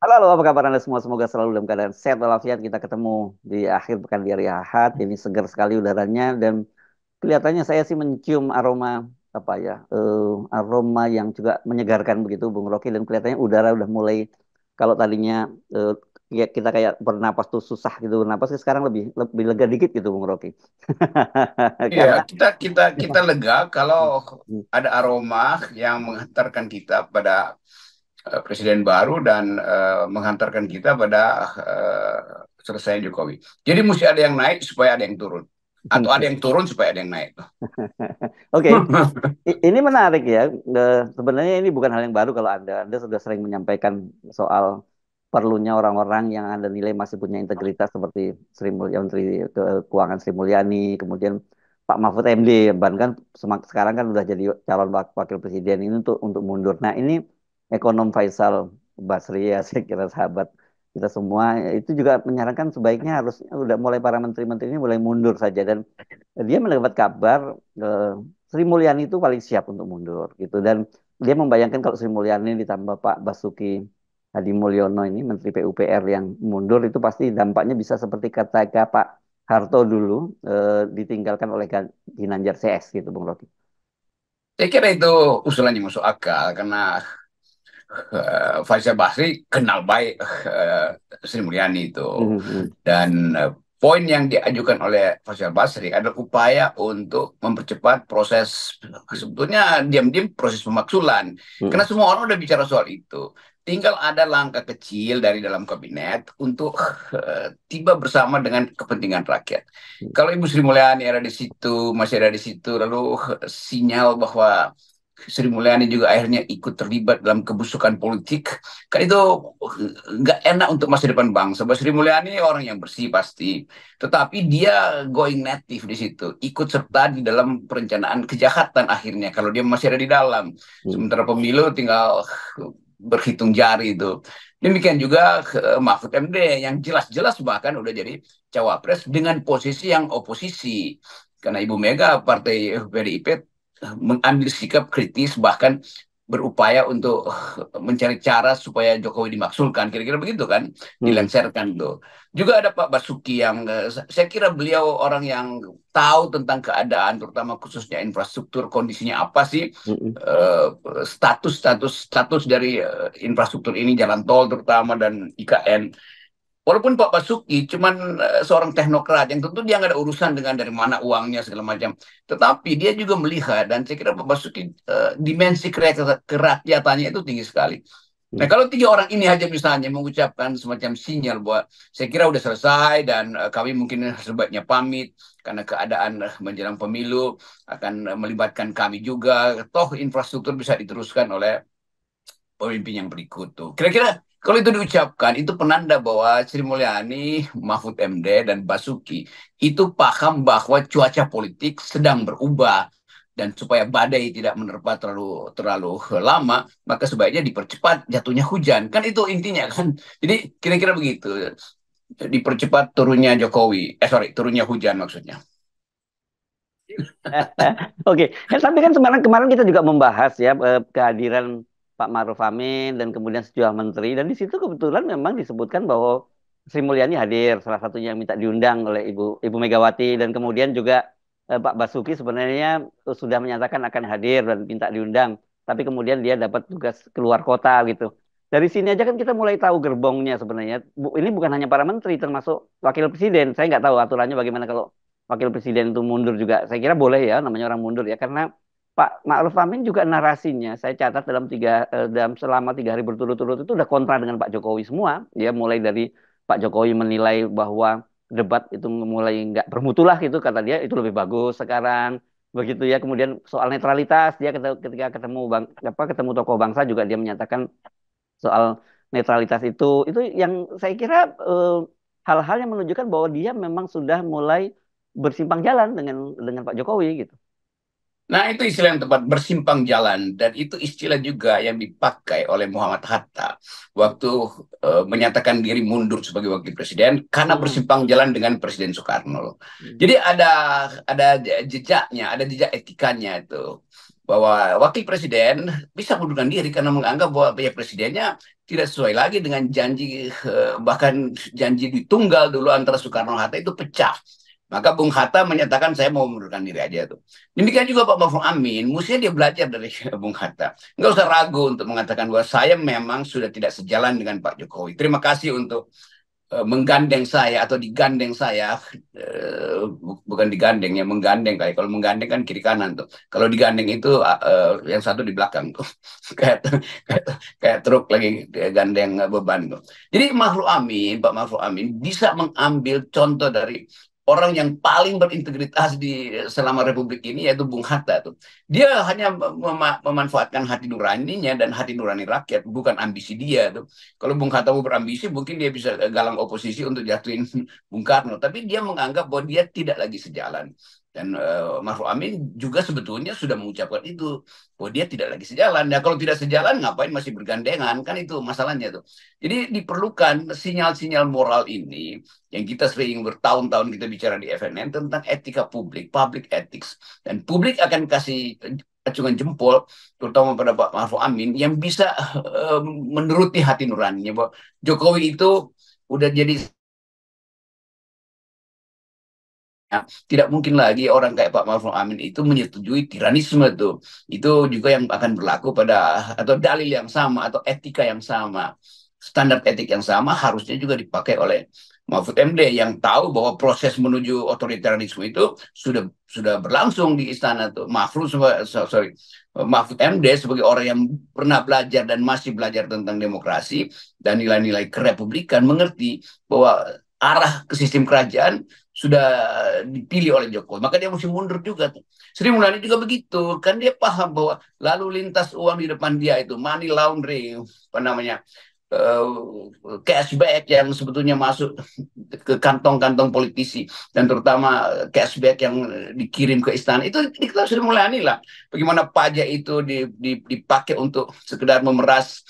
Halo, halo, apa kabar Anda semua? Semoga selalu dalam keadaan sehat walafiat. Kita ketemu di akhir pekan di hari Ahad. Ini segar sekali udaranya dan kelihatannya saya sih mencium aroma apa ya? Aroma yang juga menyegarkan begitu, Bung Rocky. Dan kelihatannya udara udah mulai kalau tadinya eh, ya kita kayak bernapas tuh susah gitu bernapas, sekarang lebih lebih lega dikit gitu, Bung Rocky. Iya, Karena kita lega kalau ada aroma yang menghantarkan kita pada presiden baru dan menghantarkan kita pada selesai Jokowi. Jadi mesti ada yang naik supaya ada yang turun, atau ada yang turun supaya ada yang naik. Oke, ini menarik ya. Sebenarnya ini bukan hal yang baru kalau Anda sudah sering menyampaikan soal perlunya orang-orang yang Anda nilai masih punya integritas seperti Menteri Keuangan Sri Mulyani, kemudian Pak Mahfud MD, bahkan sekarang kan udah jadi calon wakil presiden ini untuk mundur. Nah, ini ekonom Faisal Basri ya, saya kira sahabat kita semua itu juga menyarankan sebaiknya harus udah mulai para menteri-menteri ini mulai mundur saja dan dia mendapat kabar eh, Sri Mulyani itu paling siap untuk mundur gitu dan dia membayangkan kalau Sri Mulyani ditambah Pak Basuki Hadi Mulyono ini Menteri PUPR yang mundur itu pasti dampaknya bisa seperti kata Pak Harto dulu ditinggalkan oleh Ginanjar CS gitu Bung Rocky. Saya kira itu usulannya masuk akal karena Faisal Basri kenal baik Sri Mulyani itu. Mhm, Dan poin yang diajukan oleh Faisal Basri adalah upaya untuk mempercepat proses, sebetulnya diam-diam proses pemaksulan. Karena mhm, semua orang udah bicara soal itu. Tinggal ada langkah kecil dari dalam kabinet untuk tiba bersama dengan kepentingan rakyat. mhm. Kalau Ibu Sri Mulyani ada di situ, masih ada di situ, lalu sinyal bahwa Sri Mulyani juga akhirnya ikut terlibat dalam kebusukan politik. Kan itu nggak enak untuk masa depan bangsa. Bahwa Sri Mulyani orang yang bersih pasti. Tetapi dia going native di situ. Ikut serta di dalam perencanaan kejahatan akhirnya. Kalau dia masih ada di dalam. Mhm. Sementara pemilu tinggal berhitung jari itu. Demikian juga Mahfud MD yang jelas-jelas bahkan udah jadi cawapres dengan posisi yang oposisi. Karena Ibu Mega partai PDIP mengambil sikap kritis bahkan berupaya untuk mencari cara supaya Jokowi dimaksulkan kira-kira begitu kan Mhm. dilengsarkan tuh juga ada Pak Basuki yang saya kira beliau orang yang tahu tentang keadaan terutama khususnya infrastruktur kondisinya apa sih Mhm. status dari infrastruktur ini jalan tol terutama dan IKN. Walaupun Pak Basuki cuman seorang teknokrat yang tentu dia nggak ada urusan dengan dari mana uangnya segala macam. Tetapi dia juga melihat dan saya kira Pak Basuki dimensi kerakyatannya itu tinggi sekali. Nah Mhm. kalau tiga orang ini aja misalnya mengucapkan semacam sinyal bahwa saya kira udah selesai dan kami mungkin sebaiknya pamit karena keadaan menjelang pemilu akan melibatkan kami juga. Toh infrastruktur bisa diteruskan oleh pemimpin yang berikut tuh. Kira-kira kalau itu diucapkan, itu penanda bahwa Sri Mulyani, Mahfud MD, dan Basuki itu paham bahwa cuaca politik sedang berubah dan supaya badai tidak menerpa terlalu terlalu lama, maka sebaiknya dipercepat jatuhnya hujan. Kan itu intinya kan. Jadi kira-kira begitu. Dipercepat turunnya Jokowi. Sorry, turunnya hujan maksudnya. Oke, tapi kan kemarin kemarin kita juga membahas ya kehadiran Pak Maruf Amin dan kemudian sejumlah menteri dan di situ kebetulan memang disebutkan bahwa Sri Mulyani hadir, salah satunya yang minta diundang oleh Ibu Megawati dan kemudian juga Pak Basuki sebenarnya sudah menyatakan akan hadir dan minta diundang, tapi kemudian dia dapat tugas keluar kota gitu. Dari sini aja kan kita mulai tahu gerbongnya sebenarnya. Ini bukan hanya para menteri, termasuk wakil presiden. Saya nggak tahu aturannya bagaimana kalau wakil presiden itu mundur juga. Saya kira boleh ya namanya orang mundur ya karena Pak Ma'ruf Amin juga narasinya saya catat dalam selama 3 hari berturut-turut itu udah kontra dengan Pak Jokowi semua. Ya mulai dari Pak Jokowi menilai bahwa debat itu mulai nggak bermutu lah gitu kata dia itu lebih bagus sekarang begitu ya. Kemudian soal netralitas dia ketika ketemu ketemu tokoh bangsa juga dia menyatakan soal netralitas itu yang saya kira hal-hal yang menunjukkan bahwa dia memang sudah mulai bersimpang jalan dengan Pak Jokowi gitu. Nah, itu istilah yang tepat, bersimpang jalan. Dan itu istilah juga yang dipakai oleh Muhammad Hatta waktu menyatakan diri mundur sebagai wakil presiden karena Mm-mm. bersimpang jalan dengan Presiden Soekarno. Jadi ada jejaknya, ada jejak etikanya itu. Bahwa wakil presiden bisa mundurkan diri karena menganggap bahwa ya presidennya tidak sesuai lagi dengan janji, bahkan janji di tunggal dulu antara Soekarno-Hatta itu pecah. Maka Bung Hatta menyatakan saya mau mengundurkan diri aja tuh. Demikian juga Pak Mahfud Amin, mestinya dia belajar dari Bung Hatta. Nggak usah ragu untuk mengatakan bahwa saya memang sudah tidak sejalan dengan Pak Jokowi. Terima kasih untuk menggandeng saya atau digandeng saya, bukan digandeng ya, menggandeng. Kayak kalau menggandeng kan kiri kanan tuh, kalau digandeng itu yang satu di belakang tuh kayak kayak, kayak truk lagi gandeng beban tuh. Jadi Pak Mahfud Amin bisa mengambil contoh dari orang yang paling berintegritas di selama Republik ini, yaitu Bung Hatta tuh. Dia hanya memanfaatkan hati nuraninya dan hati nurani rakyat, bukan ambisi dia tuh. Kalau Bung Hatta mau berambisi, mungkin dia bisa galang oposisi untuk jatuhin Bung Karno. Tapi dia menganggap bahwa dia tidak lagi sejalan. Dan Maruf Amin juga sebetulnya sudah mengucapkan itu, bahwa dia tidak lagi sejalan. Ya kalau tidak sejalan, ngapain masih bergandengan? Kan itu masalahnya tuh. Jadi diperlukan sinyal-sinyal moral ini, yang kita sering bertahun-tahun kita bicara di FNN tentang etika publik, public ethics. Dan publik akan kasih acungan jempol terutama pada Pak Maruf Amin yang bisa menuruti hati nuraninya, bahwa Jokowi itu udah jadi, ya, tidak mungkin lagi orang kayak Pak Maruf Amin itu menyetujui tiranisme tuh. Itu juga yang akan berlaku pada, atau dalil yang sama atau etika yang sama. Standar etik yang sama harusnya juga dipakai oleh Mahfud MD yang tahu bahwa proses menuju otoritarianisme itu sudah berlangsung di istana tuh. Mahfud MD sebagai orang yang pernah belajar dan masih belajar tentang demokrasi dan nilai-nilai kerepublikan mengerti bahwa arah ke sistem kerajaan sudah dipilih oleh Jokowi, maka dia mesti mundur juga tuh. Sri Mulyani juga begitu, kan dia paham bahwa lalu lintas uang di depan dia itu money laundering, apa namanya, cashback yang sebetulnya masuk ke kantong-kantong politisi dan terutama cashback yang dikirim ke istana itu diketahui Sri Mulyani lah. Bagaimana pajak itu dipakai untuk sekedar memeras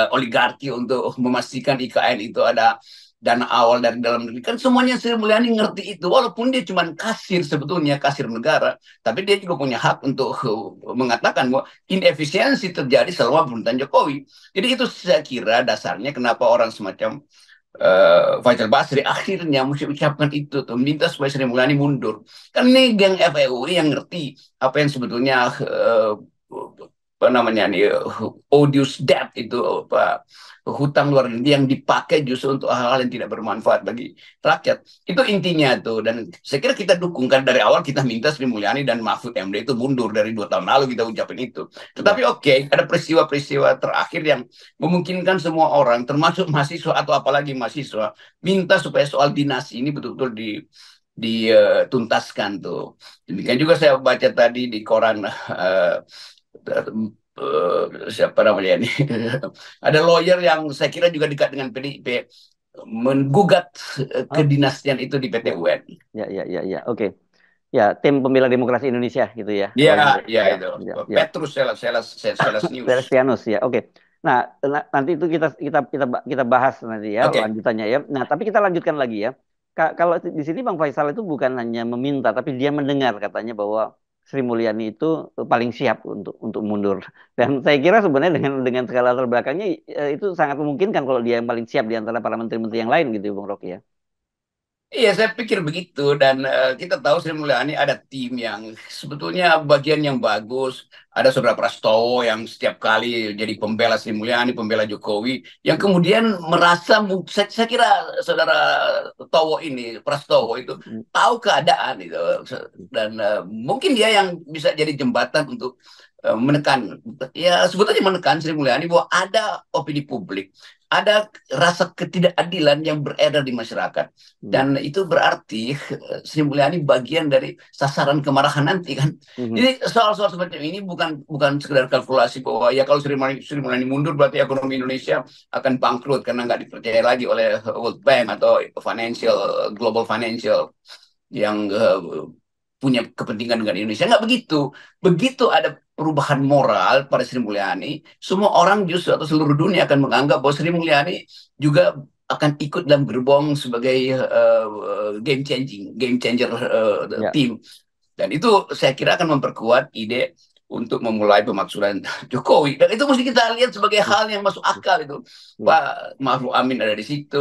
oligarki untuk memastikan IKN itu ada dana awal dari dalam negeri. Kan semuanya Sri Mulyani ngerti itu. Walaupun dia cuma kasir sebetulnya, kasir negara. Tapi dia juga punya hak untuk mengatakan bahwa inefisiensi terjadi selama pemerintahan Jokowi. Jadi itu saya kira dasarnya kenapa orang semacam Faisal Basri akhirnya mesti ucapkan itu tuh, minta supaya Sri Mulyani mundur. Kan ini geng FEUI yang ngerti apa yang sebetulnya apa namanya nih, odious debt itu, apa, hutang luar negeri yang dipakai justru untuk hal-hal yang tidak bermanfaat bagi rakyat. Itu intinya tuh, dan saya kira kita dukung kan dari awal, kita minta Sri Mulyani dan Mahfud MD itu mundur dari 2 tahun lalu kita ucapin itu. Tetapi oke, ada peristiwa-peristiwa terakhir yang memungkinkan semua orang, termasuk mahasiswa atau apalagi mahasiswa, minta supaya soal dinasti ini betul-betul dituntaskan tuh. Demikian juga saya baca tadi di koran siapa namanya ini ada lawyer yang saya kira juga dekat dengan PDIP menggugat kedinastian itu di PT Ya, UN. ya, ya, ya, ya. Oke. Ya, tim pembela demokrasi Indonesia gitu ya. Ya, Kalau ya ya, itu ya, ya. Petrus Selas News. Celestianus ya. Oke. Nah, nanti itu kita bahas nanti ya Oke. lanjutannya ya. Nah, tapi kita lanjutkan lagi ya. Kalau di sini Bang Faisal itu bukan hanya meminta, tapi dia mendengar katanya bahwa Sri Mulyani itu paling siap untuk mundur. Dan saya kira sebenarnya dengan segala latar belakangnya itu sangat memungkinkan kalau dia yang paling siap di antara para menteri-menteri yang lain gitu, Bang Rocky ya. Iya, saya pikir begitu, dan kita tahu Sri Mulyani ada tim yang sebetulnya bagian yang bagus. Ada Saudara Prastowo yang setiap kali jadi pembela Sri Mulyani, pembela Jokowi, yang kemudian merasa, saya kira Saudara Towo ini, Prastowo itu tahu keadaan itu, dan mungkin dia yang bisa jadi jembatan untuk menekan, ya sebetulnya menekan Sri Mulyani bahwa ada opini publik, ada rasa ketidakadilan yang beredar di masyarakat. Dan itu berarti Sri Mulyani bagian dari sasaran kemarahan nanti kan. Jadi soal-soal semacam ini bukan bukan sekedar kalkulasi bahwa ya kalau Sri Mulyani mundur berarti ekonomi Indonesia akan bangkrut karena nggak dipercaya lagi oleh World Bank atau global financial yang punya kepentingan dengan Indonesia. Nggak begitu. Begitu ada perubahan moral pada Sri Mulyani, semua orang justru atau seluruh dunia akan menganggap bahwa Sri Mulyani juga akan ikut dalam gerbong sebagai game changer Ya. team. Dan itu saya kira akan memperkuat ide untuk memulai pemakzulan Jokowi. Dan itu mesti kita lihat sebagai Hmm. hal yang masuk akal itu. Hmm. Pak Ma'ruf Amin ada di situ,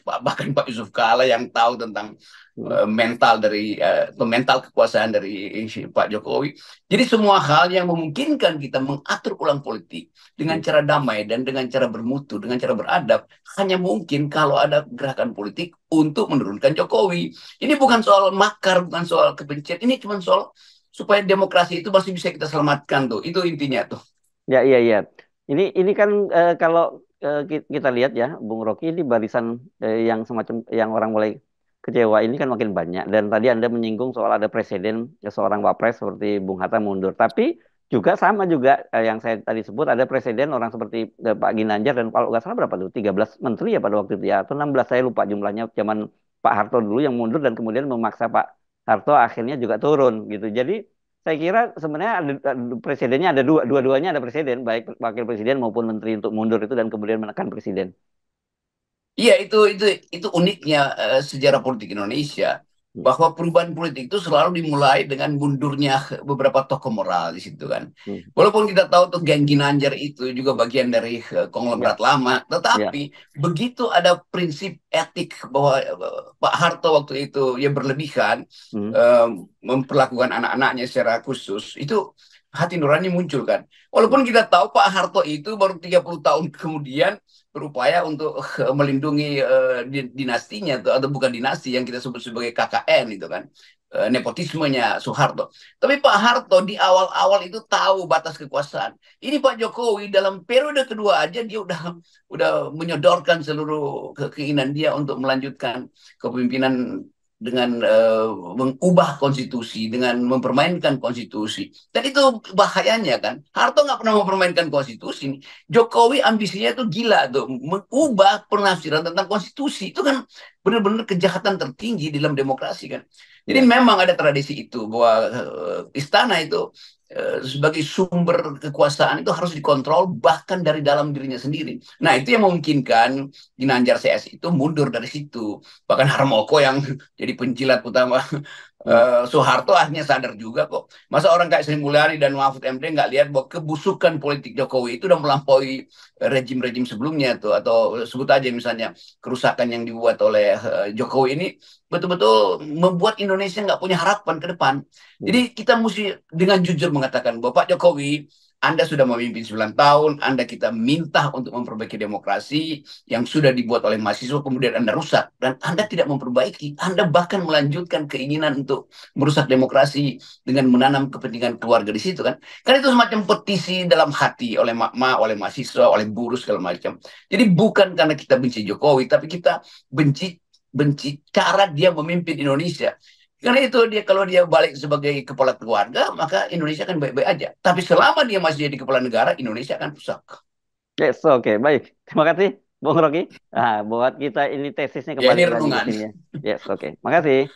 bahkan Pak Yusuf Kala yang tahu tentang Hmm. mental dari mental kekuasaan dari Pak Jokowi. Jadi semua hal yang memungkinkan kita mengatur ulang politik dengan Hmm. cara damai dan dengan cara bermutu, dengan cara beradab, hanya mungkin kalau ada gerakan politik untuk menurunkan Jokowi. Ini bukan soal makar, bukan soal kebencian, ini cuma soal supaya demokrasi itu masih bisa kita selamatkan tuh. Itu intinya tuh. Ya, iya, iya. Ini kan kalau kita lihat ya, Bung Rocky ini barisan yang semacam yang orang mulai kecewa ini kan makin banyak. Dan tadi Anda menyinggung soal ada presiden seorang wapres seperti Bung Hatta mundur. Tapi juga sama juga yang saya tadi sebut ada presiden orang seperti Pak Ginanjar dan kalau nggak salah berapa tuh 13 menteri ya pada waktu itu ya atau 16 saya lupa jumlahnya zaman Pak Harto dulu yang mundur dan kemudian memaksa Pak Harto akhirnya juga turun gitu. Jadi saya kira sebenarnya presidennya ada dua-duanya ada presiden, baik wakil presiden maupun menteri untuk mundur itu dan kemudian menekan presiden. Iya, itu uniknya sejarah politik Indonesia, Hmm. bahwa perubahan politik itu selalu dimulai dengan mundurnya beberapa tokoh moral di situ kan. Hmm. Walaupun kita tahu tuh geng Ginanjar itu juga bagian dari konglomerat Ya, lama, ya. tetapi begitu ada prinsip etik bahwa Pak Harto waktu itu ya berlebihan Hmm. eh, memperlakukan anak-anaknya secara khusus, itu hati nurani muncul kan. Hmm. Walaupun kita tahu Pak Harto itu baru 30 tahun kemudian berupaya untuk melindungi dinastinya atau bukan dinasti yang kita sebut sebagai KKN itu kan, nepotismenya Soeharto. Tapi Pak Harto di awal-awal itu tahu batas kekuasaan. Ini Pak Jokowi dalam periode kedua aja dia udah menyodorkan seluruh keinginan dia untuk melanjutkan kepemimpinan dengan mengubah konstitusi, dengan mempermainkan konstitusi. Dan itu bahayanya kan. Harto nggak pernah mempermainkan konstitusi. Jokowi ambisinya tuh gila tuh, mengubah penafsiran tentang konstitusi. Itu kan benar-benar kejahatan tertinggi dalam demokrasi kan. Jadi Ya. memang ada tradisi itu bahwa istana itu sebagai sumber kekuasaan itu harus dikontrol bahkan dari dalam dirinya sendiri. Nah, itu yang memungkinkan Ginanjar CS itu mundur dari situ. Bahkan Harmoko yang jadi penjilat utama Hmm. Soeharto akhirnya sadar juga kok. Masa orang kayak Sri Mulyani dan Mahfud MD nggak lihat bahwa kebusukan politik Jokowi itu udah melampaui rejim-rejim sebelumnya tuh, atau sebut aja misalnya kerusakan yang dibuat oleh Jokowi ini betul-betul membuat Indonesia nggak punya harapan ke depan. Jadi Hmm. kita mesti dengan jujur mengatakan bahwa Pak Jokowi, Anda sudah memimpin 9 tahun, Anda kita minta untuk memperbaiki demokrasi yang sudah dibuat oleh mahasiswa, kemudian Anda rusak. Dan Anda tidak memperbaiki, Anda bahkan melanjutkan keinginan untuk merusak demokrasi dengan menanam kepentingan keluarga di situ kan. Kan itu semacam petisi dalam hati oleh mak-mak, oleh mahasiswa, oleh buruh segala macam. Jadi bukan karena kita benci Jokowi, tapi kita benci benci cara dia memimpin Indonesia. Karena itu dia kalau dia balik sebagai kepala keluarga, maka Indonesia akan baik-baik aja. Tapi selama dia masih jadi kepala negara, Indonesia akan rusak. Yes, oke, baik. Terima kasih, Bung Rocky. Nah, buat kita ini tesisnya Ya kembali ini lagi ke renungan. sini ya. Yes, oke. Makasih.